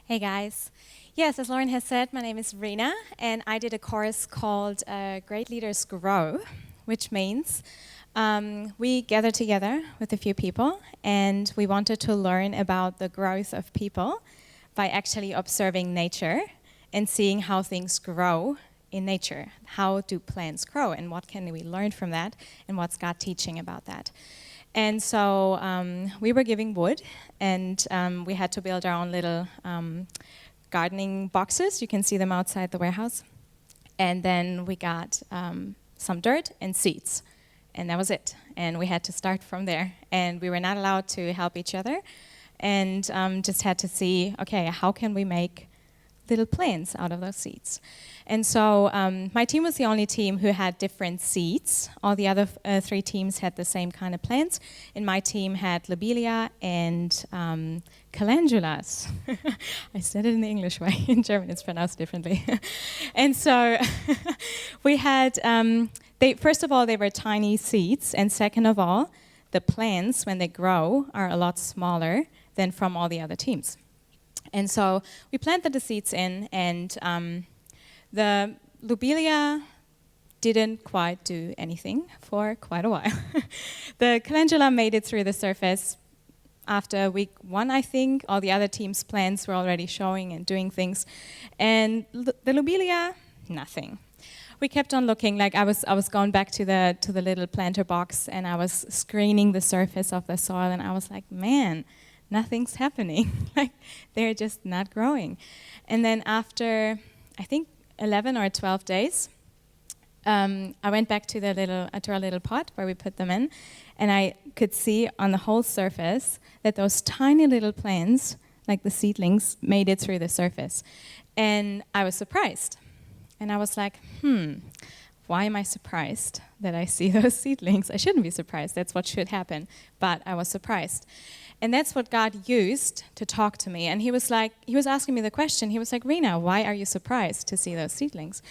Hey guys. Yes, as Lauren has said, my name is Rina, and I did a course called Great Leaders Grow, which means we gathered together with a few people, and we wanted to learn about the growth of people by actually observing nature and seeing how things grow in nature. How do plants grow, and what can we learn from that, and what's God teaching about that? And so we were giving wood, and we had to build our own little gardening boxes. You can see them outside the warehouse. And then we got some dirt and seeds, and that was it. And we had to start from there. And we were not allowed to help each other, and just had to see, okay, how can we make little plants out of those seeds? And so my team was the only team who had different seeds. All the other three teams had the same kind of plants. And my team had lobelia and calendulas. I said it in the English way. In German, it's pronounced differently. And so we had, first of all, they were tiny seeds. And second of all, the plants, when they grow, are a lot smaller than from all the other teams. And so we planted the seeds in, and the lobelia didn't quite do anything for quite a while. The calendula made it through the surface after week 1, I think. All the other teams' plants were already showing and doing things. And the lobelia, nothing. We kept on looking. Like I was going back to the little planter box, and I was screening the surface of the soil, and I was like, man, nothing's happening. Like, they're just not growing. And then after, I think, 11 or 12 days, I went back to our little pot where we put them in, and I could see on the whole surface that those tiny little plants, like the seedlings, made it through the surface. And I was surprised. And I was like, why am I surprised that I see those seedlings? I shouldn't be surprised. That's what should happen. But I was surprised. And that's what God used to talk to me. And he was asking me the question. He was like, Rina, why are you surprised to see those seedlings?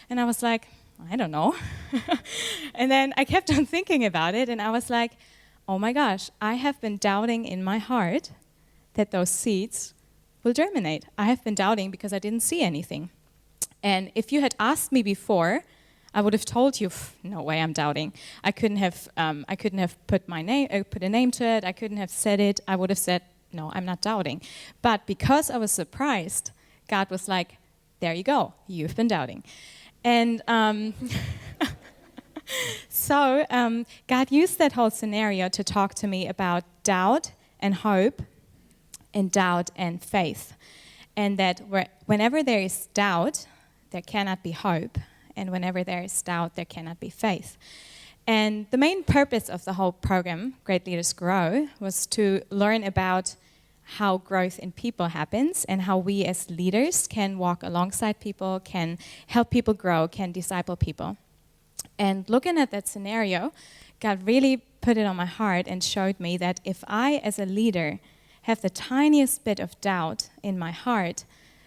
And I was like, I don't know. And then I kept on thinking about it, and I was like, oh my gosh, I have been doubting in my heart that those seeds will germinate. I have been doubting because I didn't see anything. And if you had asked me before, I would have told you, no way, I'm doubting. I couldn't have put a name to it. I couldn't have said it. I would have said, no, I'm not doubting. But because I was surprised, God was like, there you go, you've been doubting. And so God used that whole scenario to talk to me about doubt and hope, and doubt and faith. And that whenever there is doubt, there cannot be hope. And whenever there is doubt, there cannot be faith. And the main purpose of the whole program, Great Leaders Grow, was to learn about how growth in people happens and how we as leaders can walk alongside people, can help people grow, can disciple people. And looking at that scenario, God really put it on my heart and showed me that if I, as a leader, have the tiniest bit of doubt in my heart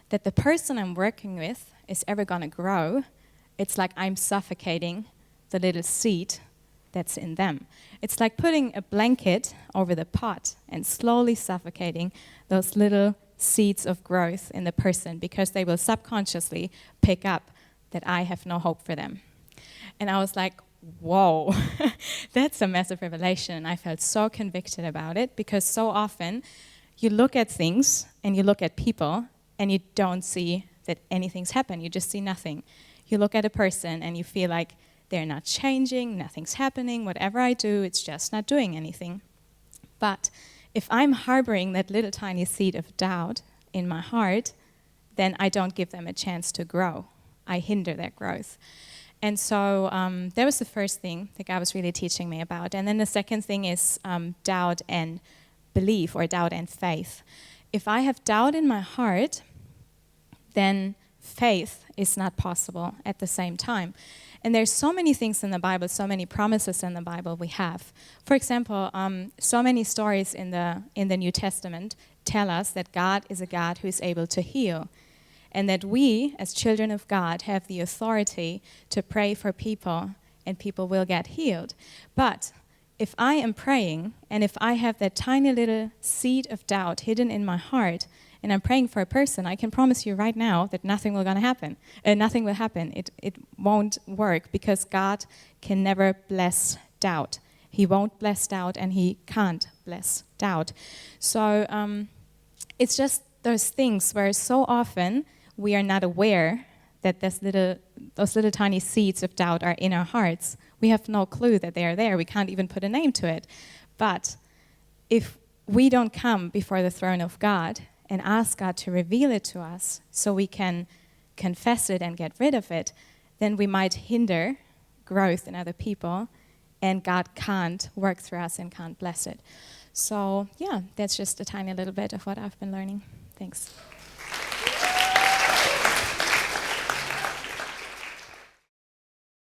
that the person I'm working with is ever going to grow, it's like I'm suffocating the little seed that's in them. It's like putting a blanket over the pot and slowly suffocating those little seeds of growth in the person, because they will subconsciously pick up that I have no hope for them. And I was like, whoa, that's a massive revelation. And I felt so convicted about it, because so often you look at things and you look at people and you don't see that anything's happened. You just see nothing. You look at a person and you feel like they're not changing, nothing's happening, whatever I do, it's just not doing anything. But if I'm harboring that little tiny seed of doubt in my heart, then I don't give them a chance to grow. I hinder their growth. And so that was the first thing that God was really teaching me about. And then the second thing is doubt and belief, or doubt and faith. If I have doubt in my heart, then faith is not possible at the same time. And there's so many things in the Bible, so many promises in the Bible we have. For example, so many stories in the New Testament tell us that God is a God who is able to heal, and that we, as children of God, have the authority to pray for people, and people will get healed. But if I am praying, and if I have that tiny little seed of doubt hidden in my heart, and I'm praying for a person, I can promise you right now that nothing will happen. Nothing will happen. It won't work because God can never bless doubt. He won't bless doubt, and he can't bless doubt. So it's just those things where so often we are not aware that those little tiny seeds of doubt are in our hearts. We have no clue that they are there. We can't even put a name to it. But if we don't come before the throne of God and ask God to reveal it to us so we can confess it and get rid of it, then we might hinder growth in other people, and God can't work through us and can't bless it. So, yeah, that's just a tiny little bit of what I've been learning. Thanks.